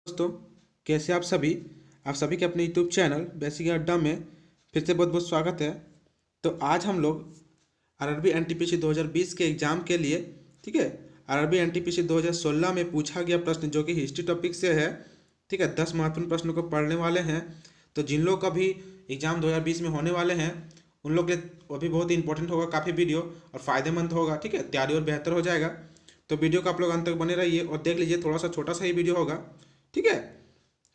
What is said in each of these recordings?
दोस्तों, कैसे आप सभी के अपने यूट्यूब चैनल बेसिक अड्डा में फिर से बहुत बहुत स्वागत है। तो आज हम लोग आरआरबी एनटीपीसी 2020 के एग्ज़ाम के लिए, ठीक है, आरआरबी एनटीपीसी 2016 में पूछा गया प्रश्न जो कि हिस्ट्री टॉपिक से है, ठीक है, 10 महत्वपूर्ण प्रश्नों को पढ़ने वाले हैं। तो जिन लोग का भी एग्ज़ाम 2020 में होने वाले हैं उन लोग के वो भी बहुत ही इंपॉर्टेंट होगा, काफ़ी वीडियो और फ़ायदेमंद होगा, ठीक है, तैयारी और बेहतर हो जाएगा। तो वीडियो को आप लोग अंत तक बने रहिए और देख लीजिए, थोड़ा सा छोटा सा ही वीडियो होगा, ठीक है।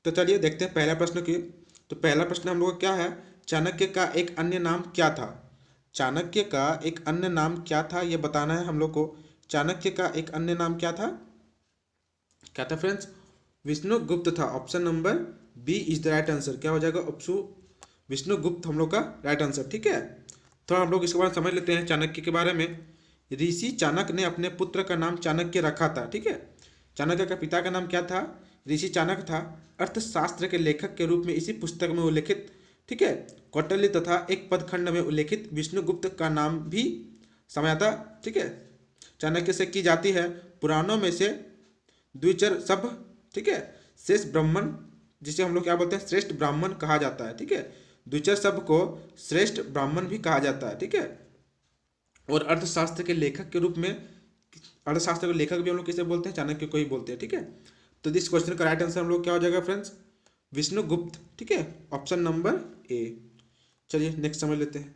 तो चलिए देखते हैं पहला प्रश्न की। तो पहला प्रश्न हम लोग का क्या है, चाणक्य का एक अन्य नाम क्या था। चाणक्य का एक अन्य नाम क्या था ये बताना है हम लोग को। चाणक्य का एक अन्य नाम क्या था फ्रेंड्स, विष्णुगुप्त था। Option number B is the right answer. क्या हो जाएगा ऑप्शन विष्णुगुप्त हम लोग का राइट आंसर, ठीक है। तो हम लोग इसके बारे में समझ लेते हैं चाणक्य के बारे में। ऋषि चाणक्य ने अपने पुत्र का नाम चाणक्य रखा था, ठीक है। चाणक्य का पिता का नाम क्या था, ऋषि चाणक्य था। अर्थशास्त्र के लेखक के रूप में इसी पुस्तक में उल्लेखित, ठीक है, कौटिल्य तथा एक पदखंड में उल्लेखित विष्णुगुप्त का नाम भी समझाता, ठीक है, चाणक्य से की जाती है। पुराणों में से द्विचर सब, ठीक है, शेष ब्राह्मण जिसे हम लोग क्या बोलते हैं, श्रेष्ठ ब्राह्मण कहा जाता है, ठीक है। द्विचर शब्द को श्रेष्ठ ब्राह्मण भी कहा जाता है, ठीक है। और अर्थशास्त्र के लेखक के रूप में, अर्थशास्त्र के लेखक भी हम लोग किसे बोलते हैं, चाणक्य को ही बोलते हैं, ठीक है। तो दिस क्वेश्चन का राइट आंसर हम लोग क्या हो जाएगा फ्रेंड्स, विष्णुगुप्त, ठीक है, ऑप्शन नंबर ए। चलिए नेक्स्ट समझ लेते हैं।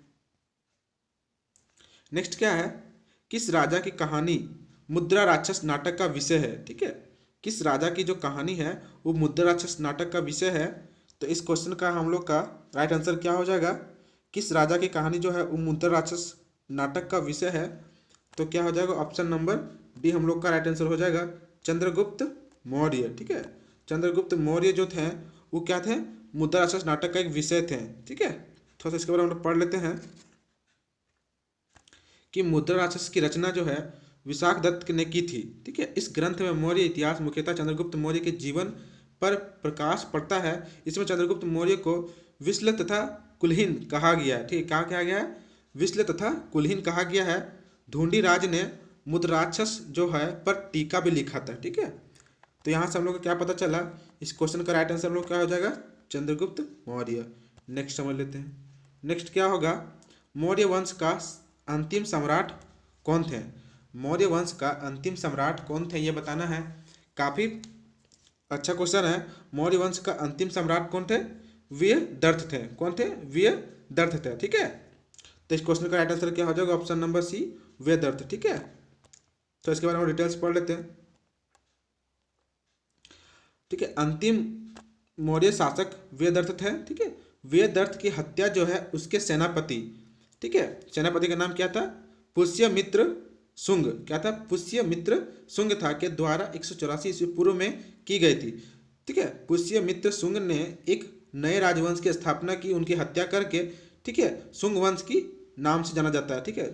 नेक्स्ट क्या है, किस राजा की कहानी मुद्रा राक्षस नाटक का विषय है, ठीक है। किस राजा की जो कहानी है वो मुद्रा राक्षस नाटक का विषय है। तो इस क्वेश्चन का हम लोग का राइट आंसर क्या हो जाएगा, किस राजा की कहानी जो है वो मुद्रा राक्षस नाटक का विषय है। तो क्या हो जाएगा ऑप्शन नंबर डी हम लोग का राइट आंसर हो जाएगा, चंद्रगुप्त मौर्य, ठीक है। चंद्रगुप्त मौर्य जो थे वो क्या थे, मुद्रा राक्षस नाटक का एक विषय थे, ठीक है। थोड़ा सा इसके बारे में हम लोग पढ़ लेते हैं कि मुद्रा राक्षस की रचना जो है विशाख दत्त ने की थी, ठीक है। इस ग्रंथ में मौर्य इतिहास मुख्यतः चंद्रगुप्त मौर्य के जीवन पर प्रकाश पड़ता है। इसमें चंद्रगुप्त मौर्य को विश्ल तथा कुलहीन कहा गया है, ठीक है। क्या कहा गया है, विश्ल तथा कुलहीन कहा गया है। ढूंढीराज ने मुद्राक्षस जो है पर टीका भी लिखा था, ठीक है। तो यहाँ से हम लोग को क्या पता चला, इस क्वेश्चन का राइट आंसर हम लोग क्या हो जाएगा, चंद्रगुप्त मौर्य। नेक्स्ट समझ लेते हैं। नेक्स्ट क्या होगा, मौर्य वंश का अंतिम सम्राट कौन थे। मौर्य वंश का अंतिम सम्राट कौन थे ये बताना है। काफ़ी अच्छा क्वेश्चन है। मौर्य वंश का अंतिम सम्राट कौन थे, वीरदर्थ थे। कौन थे, वीरदर्थ थे, ठीक है। तो इस क्वेश्चन का राइट आंसर क्या हो जाएगा, ऑप्शन नंबर सी वीरदर्थ, ठीक है। तो इसके बारे में डिटेल्स पढ़ लेते हैं, ठीक है। अंतिम मौर्य शासक वीरदर्थ थे, ठीक है। वीरदर्थ की हत्या जो है उसके सेनापति, ठीक है, सेनापति का नाम क्या था, पुष्यमित्र शुंग, क्या था, पुष्यमित्र शुंग था के द्वारा 184 ईस्वी पूर्व में की गई थी, ठीक है। पुष्यमित्र शुंग ने एक नए राजवंश की स्थापना की, उनकी हत्या करके, ठीक है, शुंग वंश की नाम से जाना जाता है, ठीक है,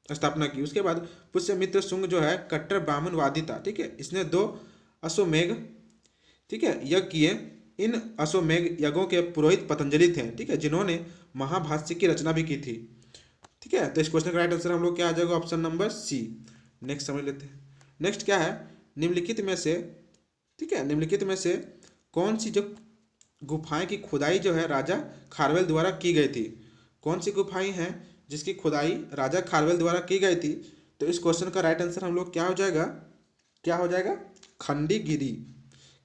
स्थापना की। उसके बाद पुष्यमित्र शुंग जो है कट्टर ब्राह्मणवादी था, ठीक है। इसने 2 अश्वमेघ, ठीक है, यज्ञ किए। इन अश्वमेघ यज्ञों के पुरोहित पतंजलि थे, ठीक है, जिन्होंने महाभाष्य की रचना भी की थी, ठीक है। तो इस क्वेश्चन का राइट आंसर हम लोग क्या आ जाएगा, ऑप्शन नंबर सी। नेक्स्ट समझ लेते हैं। नेक्स्ट क्या है, निम्नलिखित में से, ठीक है, निम्नलिखित में से कौन सी जो गुफाएं की खुदाई जो है राजा खारवेल द्वारा की गई थी। कौन सी गुफाएं हैं जिसकी खुदाई राजा खारवेल द्वारा की गई थी। तो इस क्वेश्चन का राइट आंसर हम लोग क्या हो जाएगा, क्या हो जाएगा, खंडीगिरी।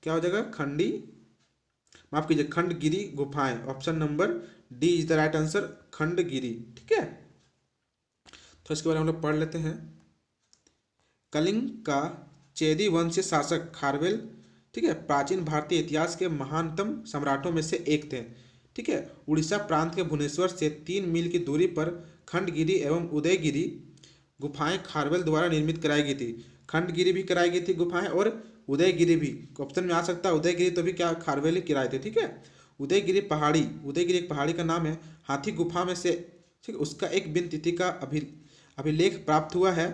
क्या हो जाएगा, माफ कीजिए, खंडगिरी गुफाएं। Option number D is the right answer, Khandagiri, ठीक है। तो इसके बारे में हम लोग पढ़ लेते हैं। कलिंग का चेदी वंशीय शासक खारवेल, ठीक है, प्राचीन भारतीय इतिहास के महानतम सम्राटों में से एक थे, ठीक है। उड़ीसा प्रांत के भुवनेश्वर से 3 मील की दूरी पर खंडगिरी एवं उदयगिरी गुफाएं खारवेल द्वारा निर्मित कराई गई थी। खंडगिरी भी कराई गई थी गुफाएं और उदयगिरी भी ऑप्शन में आ सकता है। उदयगिरी तो भी क्या खारवेल ही किराए थे, ठीक है। उदयगिरी पहाड़ी, उदयगिरी एक पहाड़ी का नाम है, हाथी गुफा में से, ठीक, उसका एक बिन तिथि का अभिलेख प्राप्त हुआ है।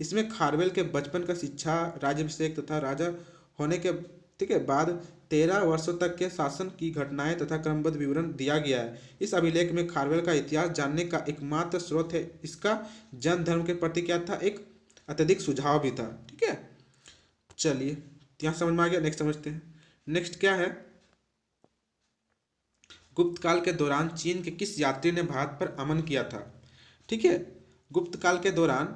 इसमें खारवेल के बचपन का शिक्षा, राज्याभिषेक तथा राजा होने के, ठीक है, बाद 13 वर्षों तक के शासन की घटनाएं तथा क्रमबद्ध विवरण दिया गया है। इस अभिलेख में खारवेल का इतिहास जानने का एकमात्र स्रोत है। इसका जैन धर्म के प्रति क्या था, एक अत्यधिक सुझाव भी था, ठीक है। चलिए यहाँ समझ में आ गया। नेक्स्ट समझते हैं। नेक्स्ट क्या है, गुप्त काल के दौरान चीन के किस यात्री ने भारत पर आक्रमण किया था। ठीक है, गुप्त काल के दौरान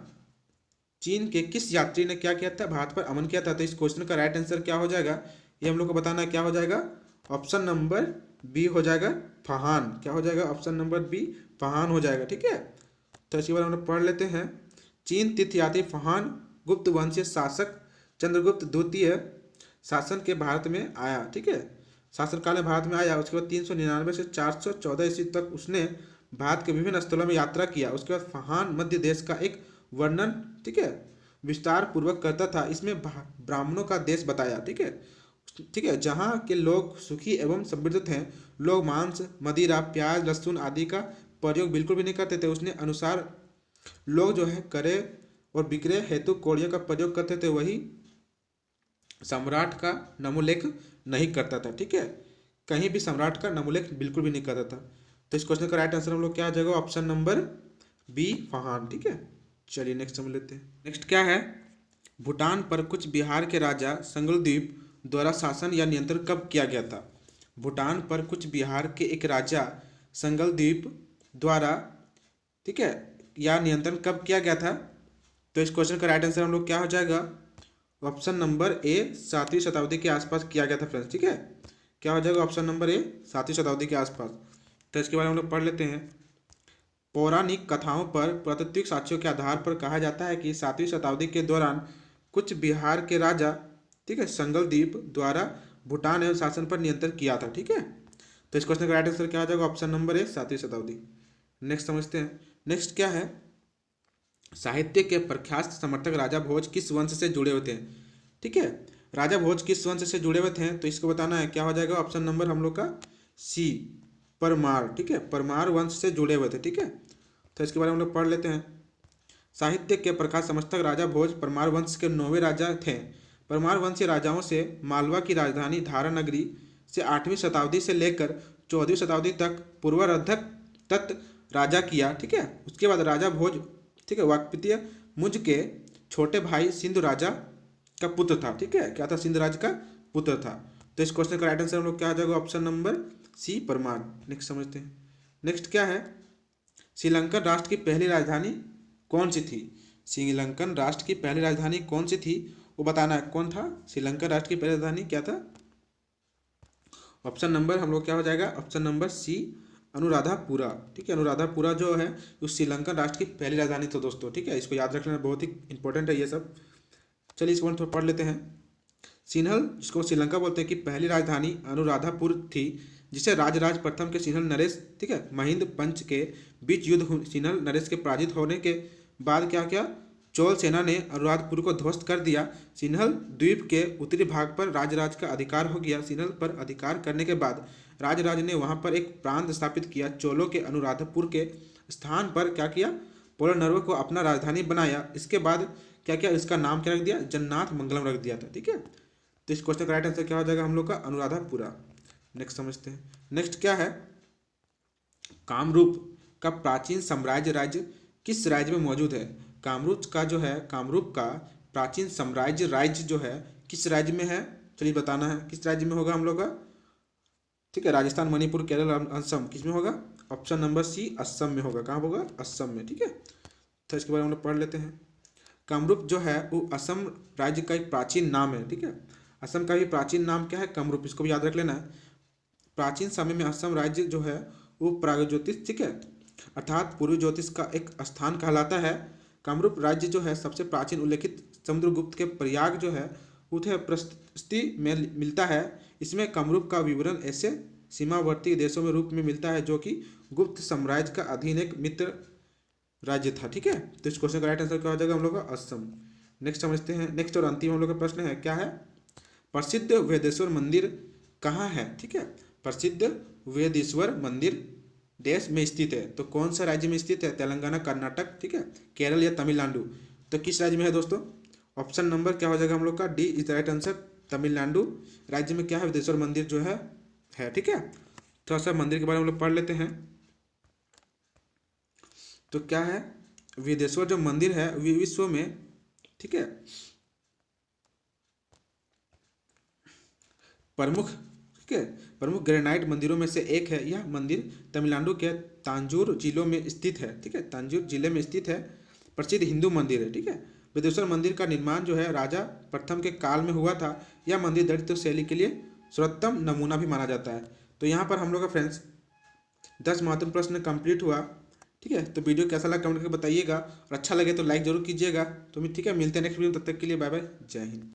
चीन के किस यात्री ने क्या किया था, भारत पर आक्रमण किया था। तो इस क्वेश्चन का राइट आंसर क्या हो जाएगा, ये हम लोग को बताना है। क्या हो जाएगा, ऑप्शन नंबर बी हो जाएगा, फहान। क्या हो जाएगा, ऑप्शन नंबर बी, फहान हो जाएगा। ठीक है, तो इसके बारे में हम लोग पढ़ लेते हैं। चीन तीर्थयात्री फहान गुप्त वंशीय शासक चंद्रगुप्त द्वितीय शासन के भारत में आया। ठीक है, शासनकाल में भारत में आया। उसके बाद 399 से 414 ईस्वी तक उसने भारत के विभिन्न स्थलों में यात्रा किया। उसके बाद फहान मध्य देश का एक वर्णन, ठीक है, विस्तार पूर्वक करता था। इसमें ब्राह्मणों का देश बताया। ठीक है, ठीक है, जहाँ के लोग सुखी एवं समृद्ध थे। लोग मांस, मदिरा, प्याज, लहसुन आदि का प्रयोग बिल्कुल भी नहीं करते थे। उसने अनुसार लोग जो है क्रय और विक्रय हेतु कौड़ियों का प्रयोग करते थे, वही सम्राट का नामोल्लेख नहीं करता था। ठीक है, कहीं भी सम्राट का नामोल्लेख बिल्कुल भी नहीं करता था। तो इस क्वेश्चन का राइट आंसर हम लोग क्या आ जाएगा, ऑप्शन नंबर बी, फहान। ठीक है, चलिए नेक्स्ट समझ लेते हैं। नेक्स्ट क्या है, भूटान पर कुछ बिहार के राजा संगलद्वीप द्वारा शासन या नियंत्रण कब किया गया था। भूटान पर कुछ बिहार के एक राजा संगलद्वीप द्वारा, ठीक है, या नियंत्रण कब किया गया था। तो इस क्वेश्चन का राइट आंसर हम लोग क्या हो जाएगा, ऑप्शन नंबर ए, 7वीं शताब्दी के आसपास किया गया था फ्रेंड्स। ठीक है, क्या हो जाएगा, ऑप्शन नंबर ए, 7वीं शताब्दी के आसपास। तो इसके बारे में हम लोग पढ़ लेते हैं। पौराणिक कथाओं पर पुरातात्विक साक्ष्यों के आधार पर कहा जाता है कि 7वीं शताब्दी के दौरान कुछ बिहार के राजा, ठीक है, संगलद्वीप द्वारा भूटान एवं शासन पर नियंत्रण किया था। ठीक है, तो इस क्वेश्चन का राइट आंसर क्या हो जाएगा, ऑप्शन नंबर ए, 7वीं शताब्दी। नेक्स्ट समझते हैं। नेक्स्ट क्या है, साहित्य के प्रख्यात समर्थक राजा भोज किस वंश से जुड़े हुए थे। ठीक है, राजा भोज किस वंश से जुड़े हुए थे, तो इसको बताना है। क्या हो जाएगा, ऑप्शन नंबर हम लोग का सी, परमार। ठीक है, परमार वंश से जुड़े हुए थे। ठीक है, तो इसके बारे में हम लोग पढ़ लेते हैं। साहित्य के प्रकाश समर्थक राजा भोज परमार वंश के 9वें राजा थे। परमार वंशीय राजाओं से मालवा की राजधानी धारा नगरी से 8वीं शताब्दी से लेकर 14वीं शताब्दी तक पूर्वरधक तत् राजा किया। ठीक है, उसके बाद राजा भोज, ठीक है, वाकपीय मुझ के छोटे भाई सिंधु राजा का पुत्र था। ठीक है, क्या था, सिंधु राज का पुत्र था। तो इस क्वेश्चन का राइट आंसर हम लोग क्या आ जाएगा, option number C, Parmar. Next समझते हैं। नेक्स्ट क्या है, श्रीलंकन राष्ट्र की पहली राजधानी कौन सी थी। श्रीलंकन राष्ट्र की पहली राजधानी कौन सी थी, वो बताना है। कौन था श्रीलंकन राष्ट्र की पहली राजधानी, क्या था, ऑप्शन नंबर हम लोग क्या हो जाएगा, ऑप्शन नंबर सी, अनुराधापुरा। ठीक है, अनुराधापुरा जो है उस श्रीलंकन राष्ट्र की पहली राजधानी थी दोस्तों। ठीक है, इसको याद रखना बहुत ही इंपॉर्टेंट है ये सब। चलिए इसको थोड़ा पढ़ लेते हैं। सिन्हल, जिसको श्रीलंका बोलते हैं, की पहली राजधानी अनुराधापुर थी, जिसे राजराज प्रथम के सिन्हल नरेश, ठीक है, महिंद पंच के बीच युद्ध सिन्हल नरेश के पराजित होने के बाद क्या किया, चोल सेना ने अनुराधपुर को ध्वस्त कर दिया। सिन्हल द्वीप के उत्तरी भाग पर राजराज का अधिकार हो गया। सिन्हल पर अधिकार करने के बाद राजराज ने वहां पर एक प्रांत स्थापित किया। चोलों के अनुराधपुर के स्थान पर क्या किया, पोलनर्व को अपना राजधानी बनाया। इसके बाद क्या किया, इसका नाम क्या रख दिया, जन्नाथ मंगलम रख दिया था। ठीक है, तो इस क्वेश्चन का राइट आंसर क्या हो जाएगा हम लोग का, अनुराधापुरा। नेक्स्ट समझते हैं। नेक्स्ट क्या है, कामरूप का प्राचीन साम्राज्य राज्य किस राज्य में मौजूद है। कामरूप का जो है, कामरूप का प्राचीन साम्राज्य राज्य जो है किस राज्य में है, चलिए बताना है किस राज्य में होगा हम लोग का। ठीक है, राजस्थान, मणिपुर, केरल, असम, किस में होगा, ऑप्शन नंबर सी, असम में होगा। कहाँ होगा, असम में। ठीक है, तो इसके बारे में हम लोग पढ़ लेते हैं। कामरूप जो है वो असम राज्य का एक प्राचीन नाम है। ठीक है, असम का भी प्राचीन नाम क्या है, कामरूप, इसको भी याद रख लेना है। प्राचीन समय में असम राज्य जो है वो प्रागज्योतिष, ठीक है, अर्थात पूर्वी ज्योतिष का एक स्थान कहलाता है। कामरूप राज्य जो है सबसे प्राचीन उल्लेखित समुद्रगुप्त के प्रयाग जो है उठे प्रशस्ति में मिलता है। इसमें कामरूप का विवरण ऐसे सीमावर्ती देशों में रूप में मिलता है जो कि गुप्त साम्राज्य का अधीन एक मित्र राज्य था। ठीक है, तो इस क्वेश्चन का राइट आंसर क्या हो जाएगा हम लोग का, असम। नेक्स्ट समझते हैं। नेक्स्ट और अंतिम हम लोग का प्रश्न है, क्या है, प्रसिद्ध वेदेश्वर मंदिर कहाँ है। ठीक है, प्रसिद्ध वेदेश्वर मंदिर देश में स्थित है, तो कौन सा राज्य में स्थित है, तेलंगाना, कर्नाटक, ठीक है, केरल या तमिलनाडु। तो किस राज्य में है दोस्तों, ऑप्शन नंबर क्या हो जाएगा हम लोग का, D is the right answer, Tamil Nadu राज्य में क्या है, वेदेश्वर मंदिर जो है। ठीक है, थोड़ा सा मंदिर के बारे में हम लोग पढ़ लेते हैं। तो क्या है, वेदेश्वर जो मंदिर है विश्व में, ठीक है, प्रमुख, ठीक है, प्रमुख ग्रेनाइट मंदिरों में से एक है। यह मंदिर तमिलनाडु के तांजूर जिलों में स्थित है, ठीक है, तांजूर जिले में स्थित है। प्रसिद्ध हिंदू मंदिर है, ठीक है। बृहदेश्वर मंदिर का निर्माण जो है राजा प्रथम के काल में हुआ था। यह मंदिर दलित शैली के लिए सर्वोत्तम नमूना भी माना जाता है। तो यहाँ पर हम लोग का फ्रेंड्स 10 महत्वपूर्ण प्रश्न कंप्लीट हुआ, ठीक है। तो वीडियो कैसा लगा कमेंट करके बताइएगा, और अच्छा लगे तो लाइक जरूर कीजिएगा। तो ठीक है, मिलते हैं नेक्स्ट वीडियो में, तब तक के लिए बाय बाय, जय हिंद।